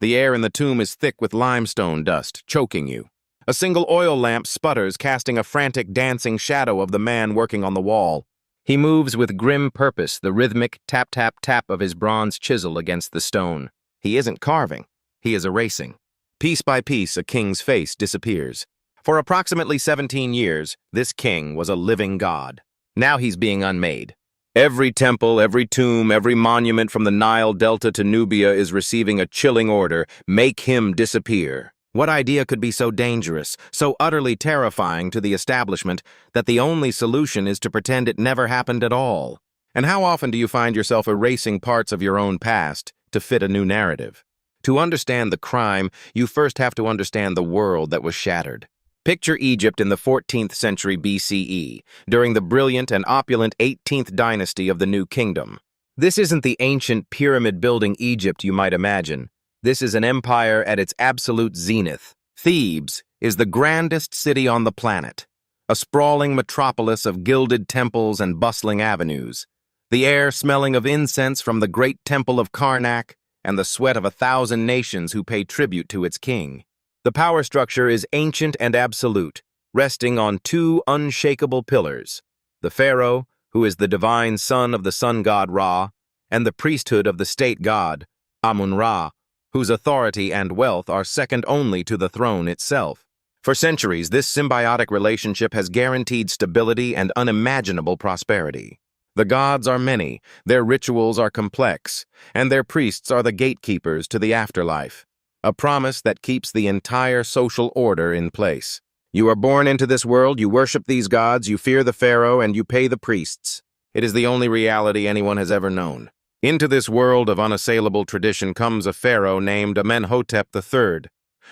The air in the tomb is thick with limestone dust, choking you. A single oil lamp sputters, casting a frantic dancing shadow of the man working on the wall. He moves with grim purpose, the rhythmic tap-tap-tap of his bronze chisel against the stone. He isn't carving, he is erasing. Piece by piece, a king's face disappears. For approximately 17 years, this king was a living god. Now he's being unmade. Every temple, every tomb, every monument from the Nile Delta to Nubia is receiving a chilling order: make him disappear. What idea could be so dangerous, so utterly terrifying to the establishment, that the only solution is to pretend it never happened at all? And how often do you find yourself erasing parts of your own past to fit a new narrative? To understand the crime, you first have to understand the world that was shattered. Picture Egypt in the 14th century BCE, during the brilliant and opulent 18th dynasty of the New Kingdom. This isn't the ancient pyramid-building Egypt you might imagine. This is an empire at its absolute zenith. Thebes is the grandest city on the planet, a sprawling metropolis of gilded temples and bustling avenues, the air smelling of incense from the great temple of Karnak, and the sweat of 1,000 nations who pay tribute to its king. The power structure is ancient and absolute, resting on two unshakable pillars: the Pharaoh, who is the divine son of the sun god Ra, and the priesthood of the state god, Amun-Ra, whose authority and wealth are second only to the throne itself. For centuries, this symbiotic relationship has guaranteed stability and unimaginable prosperity. The gods are many, their rituals are complex, and their priests are the gatekeepers to the afterlife. A promise that keeps the entire social order in place. You are born into this world, you worship these gods, you fear the Pharaoh, and you pay the priests. It is the only reality anyone has ever known. Into this world of unassailable tradition comes a pharaoh named Amenhotep III,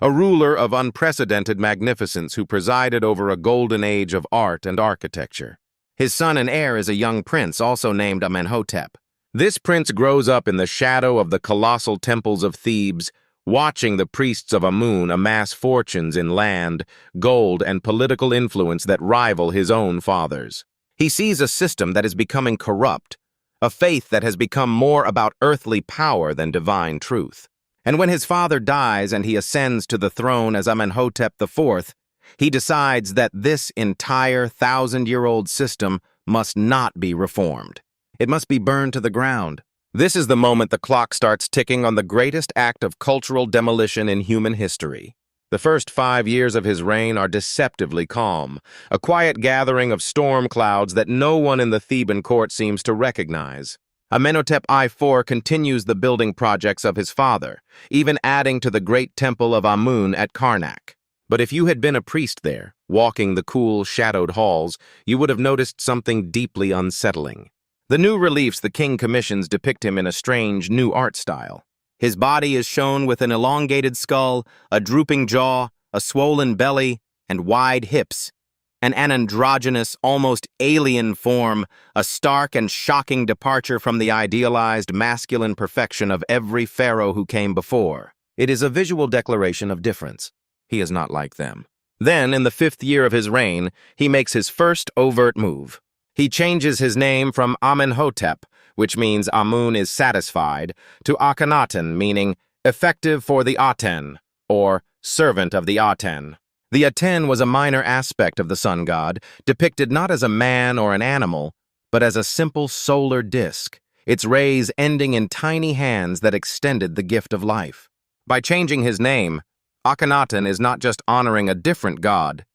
a ruler of unprecedented magnificence who presided over a golden age of art and architecture. His son and heir is a young prince, also named Amenhotep. This prince grows up in the shadow of the colossal temples of Thebes, watching the priests of Amun amass fortunes in land, gold, and political influence that rival his own father's. He sees a system that is becoming corrupt, a faith that has become more about earthly power than divine truth. And when his father dies and he ascends to the throne as Amenhotep IV, he decides that this entire 1,000-year-old system must not be reformed. It must be burned to the ground. This is the moment the clock starts ticking on the greatest act of cultural demolition in human history. The first 5 years of his reign are deceptively calm, a quiet gathering of storm clouds that no one in the Theban court seems to recognize. Amenhotep IV continues the building projects of his father, even adding to the great temple of Amun at Karnak. But if you had been a priest there, walking the cool, shadowed halls, you would have noticed something deeply unsettling. The new reliefs the king commissions depict him in a strange, new art style. His body is shown with an elongated skull, a drooping jaw, a swollen belly, and wide hips. An androgynous, almost alien form, a stark and shocking departure from the idealized masculine perfection of every pharaoh who came before. It is a visual declaration of difference. He is not like them. Then, in the 5th year of his reign, he makes his first overt move. He changes his name from Amenhotep, which means Amun is satisfied, to Akhenaten, meaning effective for the Aten, or servant of the Aten. The Aten was a minor aspect of the sun god, depicted not as a man or an animal, but as a simple solar disk, its rays ending in tiny hands that extended the gift of life. By changing his name, Akhenaten is not just honoring a different god.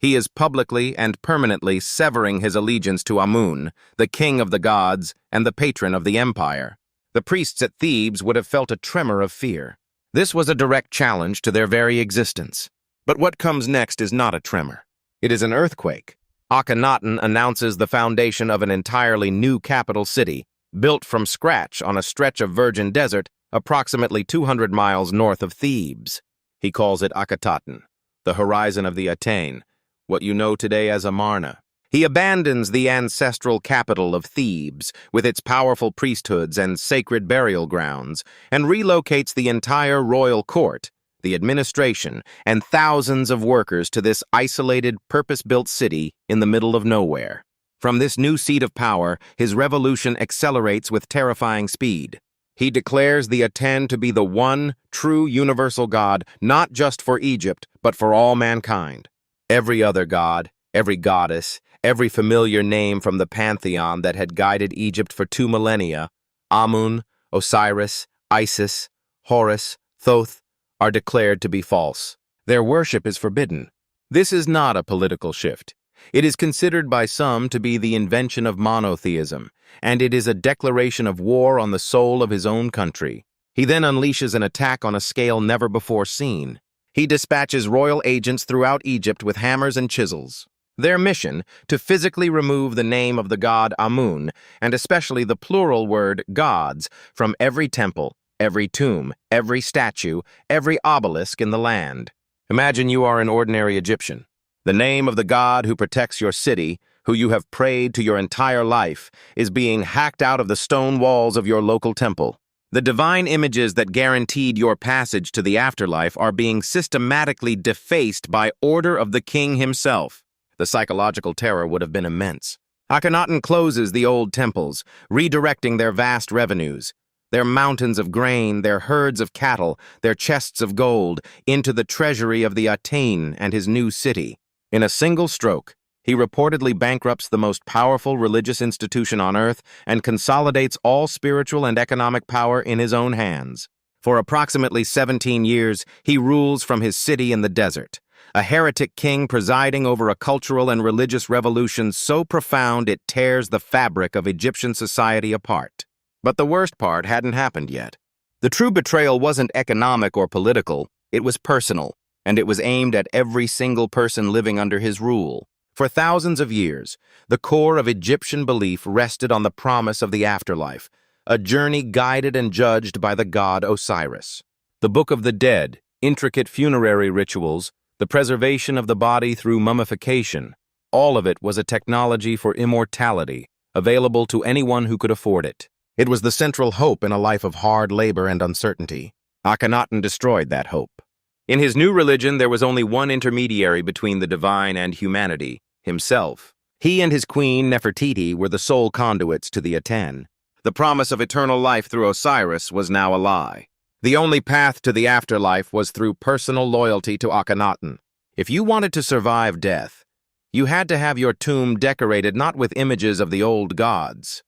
He is publicly and permanently severing his allegiance to Amun, the king of the gods and the patron of the empire. The priests at Thebes would have felt a tremor of fear. This was a direct challenge to their very existence. But what comes next is not a tremor. It is an earthquake. Akhenaten announces the foundation of an entirely new capital city, built from scratch on a stretch of virgin desert approximately 200 miles north of Thebes. He calls it Akhetaten, the horizon of the Aten, what you know today as Amarna. He abandons the ancestral capital of Thebes, with its powerful priesthoods and sacred burial grounds, and relocates the entire royal court, the administration, and thousands of workers to this isolated, purpose-built city in the middle of nowhere. From this new seat of power, his revolution accelerates with terrifying speed. He declares the Aten to be the one true universal God, not just for Egypt, but for all mankind. Every other god, every goddess, every familiar name from the pantheon that had guided Egypt for 2 millennia, Amun, Osiris, Isis, Horus, Thoth, are declared to be false. Their worship is forbidden. This is not a political shift. It is considered by some to be the invention of monotheism, and it is a declaration of war on the soul of his own country. He then unleashes an attack on a scale never before seen. He dispatches royal agents throughout Egypt with hammers and chisels. Their mission, to physically remove the name of the god Amun, and especially the plural word gods, from every temple, every tomb, every statue, every obelisk in the land. Imagine you are an ordinary Egyptian. The name of the god who protects your city, who you have prayed to your entire life, is being hacked out of the stone walls of your local temple. The divine images that guaranteed your passage to the afterlife are being systematically defaced by order of the king himself. The psychological terror would have been immense. Akhenaten closes the old temples, redirecting their vast revenues, their mountains of grain, their herds of cattle, their chests of gold, into the treasury of the Aten and his new city. In a single stroke, he reportedly bankrupts the most powerful religious institution on earth and consolidates all spiritual and economic power in his own hands. For approximately 17 years, he rules from his city in the desert, a heretic king presiding over a cultural and religious revolution so profound it tears the fabric of Egyptian society apart. But the worst part hadn't happened yet. The true betrayal wasn't economic or political, it was personal, and it was aimed at every single person living under his rule. For thousands of years, the core of Egyptian belief rested on the promise of the afterlife, a journey guided and judged by the god Osiris. The Book of the Dead, intricate funerary rituals, the preservation of the body through mummification, all of it was a technology for immortality, available to anyone who could afford it. It was the central hope in a life of hard labor and uncertainty. Akhenaten destroyed that hope. In his new religion, there was only one intermediary between the divine and humanity, himself. He and his queen, Nefertiti, were the sole conduits to the Aten. The promise of eternal life through Osiris was now a lie. The only path to the afterlife was through personal loyalty to Akhenaten. If you wanted to survive death, you had to have your tomb decorated not with images of the old gods,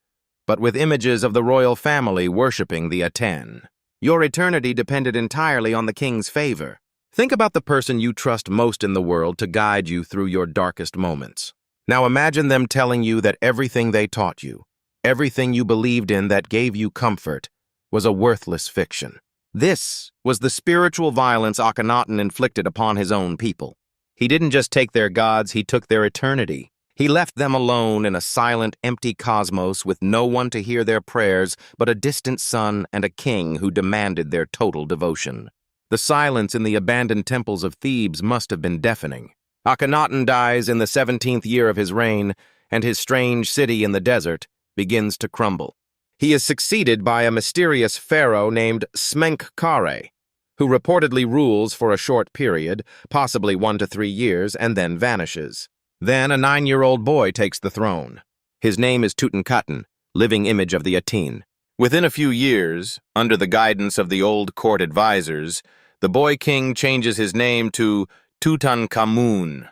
but with images of the royal family worshipping the Aten. Your eternity depended entirely on the king's favor. Think about the person you trust most in the world to guide you through your darkest moments. Now imagine them telling you that everything they taught you, everything you believed in that gave you comfort, was a worthless fiction. This was the spiritual violence Akhenaten inflicted upon his own people. He didn't just take their gods, he took their eternity. He left them alone in a silent, empty cosmos with no one to hear their prayers but a distant sun and a king who demanded their total devotion. The silence in the abandoned temples of Thebes must have been deafening. Akhenaten dies in the 17th year of his reign, and his strange city in the desert begins to crumble. He is succeeded by a mysterious pharaoh named Smenkhkare, who reportedly rules for a short period, possibly 1 to 3 years, and then vanishes. Then a 9-year-old boy takes the throne. His name is Tutankhaten, living image of the Aten. Within a few years, under the guidance of the old court advisors, the boy king changes his name to Tutankhamun,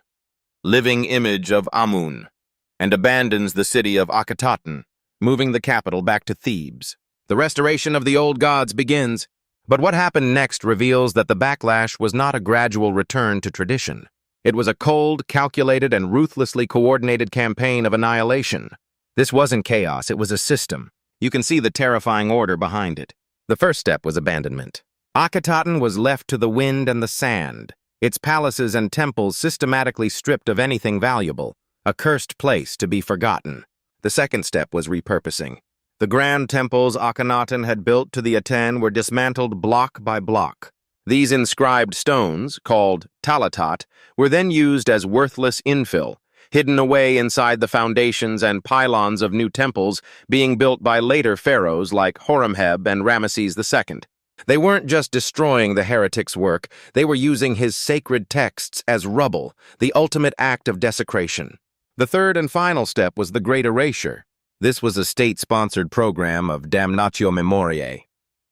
living image of Amun, and abandons the city of Akhetaten, moving the capital back to Thebes. The restoration of the old gods begins, but what happened next reveals that the backlash was not a gradual return to tradition. It was a cold, calculated, and ruthlessly coordinated campaign of annihilation. This wasn't chaos, it was a system. You can see the terrifying order behind it. The first step was abandonment. Akhetaten was left to the wind and the sand, its palaces and temples systematically stripped of anything valuable, a cursed place to be forgotten. The second step was repurposing. The grand temples Akhenaten had built to the Aten were dismantled block by block. These inscribed stones, called talatat, were then used as worthless infill, hidden away inside the foundations and pylons of new temples being built by later pharaohs like Horemheb and Ramesses II. They weren't just destroying the heretic's work, they were using his sacred texts as rubble, the ultimate act of desecration. The third and final step was the Great Erasure. This was a state-sponsored program of damnatio memoriae.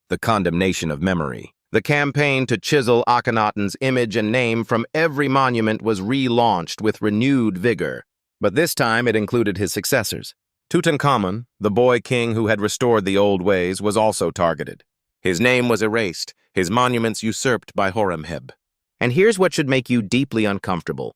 the condemnation of memory. The campaign to chisel Akhenaten's image and name from every monument was relaunched with renewed vigor. But this time it included his successors. Tutankhamun, the boy king who had restored the old ways, was also targeted. His name was erased, his monuments usurped by Horemheb. And here's what should make you deeply uncomfortable.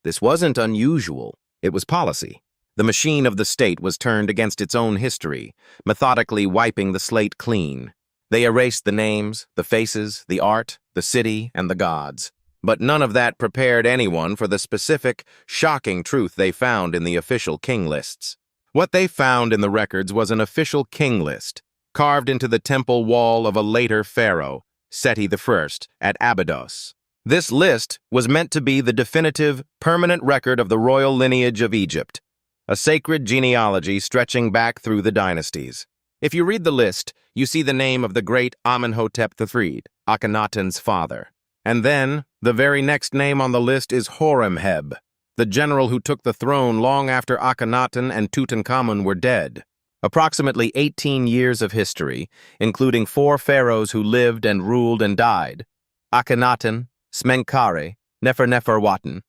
This wasn't unusual, it was policy. The machine of the state was turned against its own history, methodically wiping the slate clean. They erased the names, the faces, the art, the city, and the gods. But none of that prepared anyone for the specific, shocking truth they found in the official king lists. What they found in the records was an official king list, carved into the temple wall of a later pharaoh, Seti I, at Abydos. This list was meant to be the definitive, permanent record of the royal lineage of Egypt, a sacred genealogy stretching back through the dynasties. If you read the list, you see the name of the great Amenhotep III, Akhenaten's father. And then, the very next name on the list is Horemheb, the general who took the throne long after Akhenaten and Tutankhamun were dead. Approximately 18 years of history, including 4 pharaohs who lived and ruled and died: Akhenaten, Smenkhare, Neferneferuaten,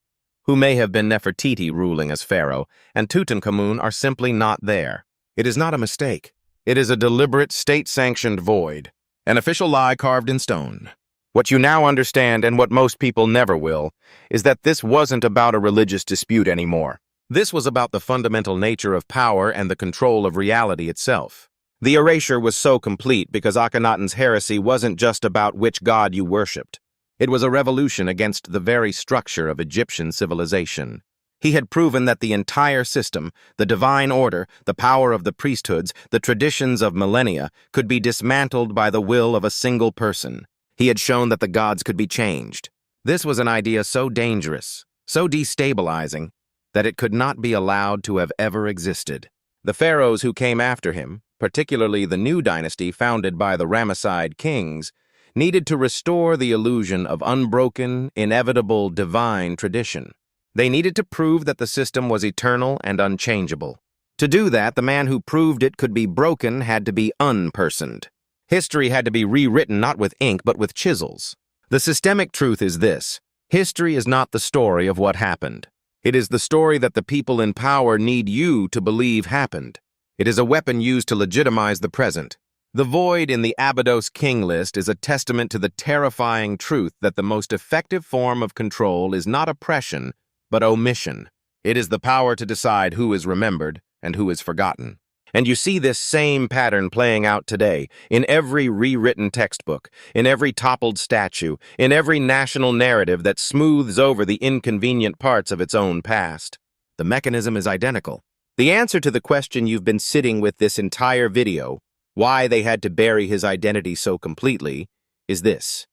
who may have been Nefertiti ruling as pharaoh, and Tutankhamun are simply not there. It is not a mistake. It is a deliberate, state-sanctioned void, an official lie carved in stone. What you now understand, and what most people never will, is that this wasn't about a religious dispute anymore. This was about the fundamental nature of power and the control of reality itself. The erasure was so complete because Akhenaten's heresy wasn't just about which god you worshipped. It was a revolution against the very structure of Egyptian civilization. He had proven that the entire system, the divine order, the power of the priesthoods, the traditions of millennia, could be dismantled by the will of a single person. He had shown that the gods could be changed. This was an idea so dangerous, so destabilizing, that it could not be allowed to have ever existed. The pharaohs who came after him, particularly the new dynasty founded by the Ramesside kings, needed to restore the illusion of unbroken, inevitable, divine tradition. They needed to prove that the system was eternal and unchangeable. To do that, the man who proved it could be broken had to be unpersoned. History had to be rewritten not with ink but with chisels. The systemic truth is this: history is not the story of what happened. It is the story that the people in power need you to believe happened. It is a weapon used to legitimize the present. The void in the Abydos king list is a testament to the terrifying truth that the most effective form of control is not oppression, but omission. It is the power to decide who is remembered and who is forgotten. And you see this same pattern playing out today in every rewritten textbook, in every toppled statue, in every national narrative that smooths over the inconvenient parts of its own past. The mechanism is identical. The answer to the question you've been sitting with this entire video, why they had to bury his identity so completely, is this: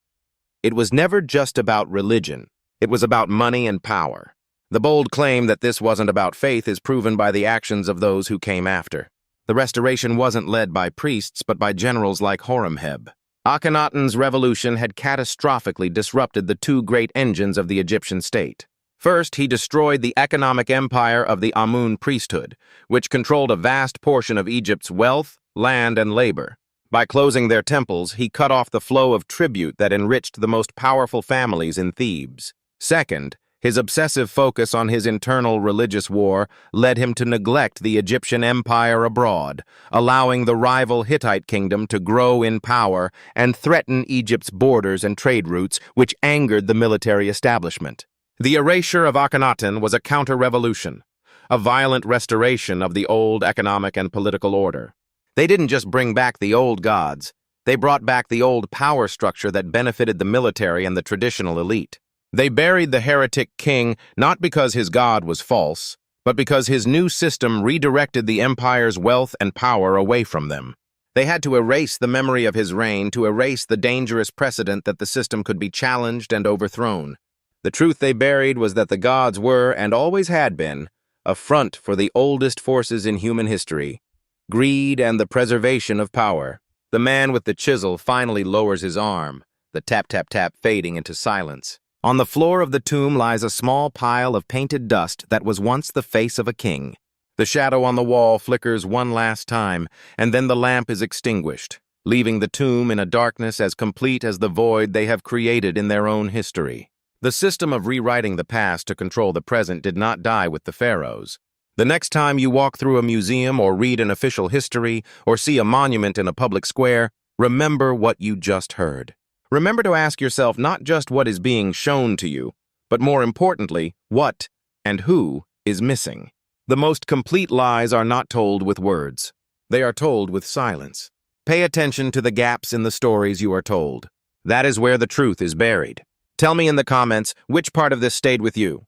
it was never just about religion. It was about money and power. The bold claim that this wasn't about faith is proven by the actions of those who came after. The restoration wasn't led by priests, but by generals like Horemheb. Akhenaten's revolution had catastrophically disrupted the 2 great engines of the Egyptian state. First, he destroyed the economic empire of the Amun priesthood, which controlled a vast portion of Egypt's wealth, land, and labor. By closing their temples, he cut off the flow of tribute that enriched the most powerful families in Thebes. Second, his obsessive focus on his internal religious war led him to neglect the Egyptian empire abroad, allowing the rival Hittite kingdom to grow in power and threaten Egypt's borders and trade routes, which angered the military establishment. The erasure of Akhenaten was a counter-revolution, a violent restoration of the old economic and political order. They didn't just bring back the old gods, they brought back the old power structure that benefited the military and the traditional elite. They buried the heretic king not because his god was false, but because his new system redirected the empire's wealth and power away from them. They had to erase the memory of his reign, to erase the dangerous precedent that the system could be challenged and overthrown. The truth they buried was that the gods were, and always had been, a front for the oldest forces in human history: greed and the preservation of power. The man with the chisel finally lowers his arm, the tap-tap-tap fading into silence. On the floor of the tomb lies a small pile of painted dust that was once the face of a king. The shadow on the wall flickers one last time, and then the lamp is extinguished. leaving the tomb in a darkness as complete as the void they have created in their own history. The system of rewriting the past to control the present did not die with the pharaohs. The next time you walk through a museum or read an official history or see a monument in a public square, remember what you just heard. Remember to ask yourself not just what is being shown to you, but more importantly, what and who is missing. The most complete lies are not told with words. They are told with silence. Pay attention to the gaps in the stories you are told. That is where the truth is buried. Tell me in the comments which part of this stayed with you.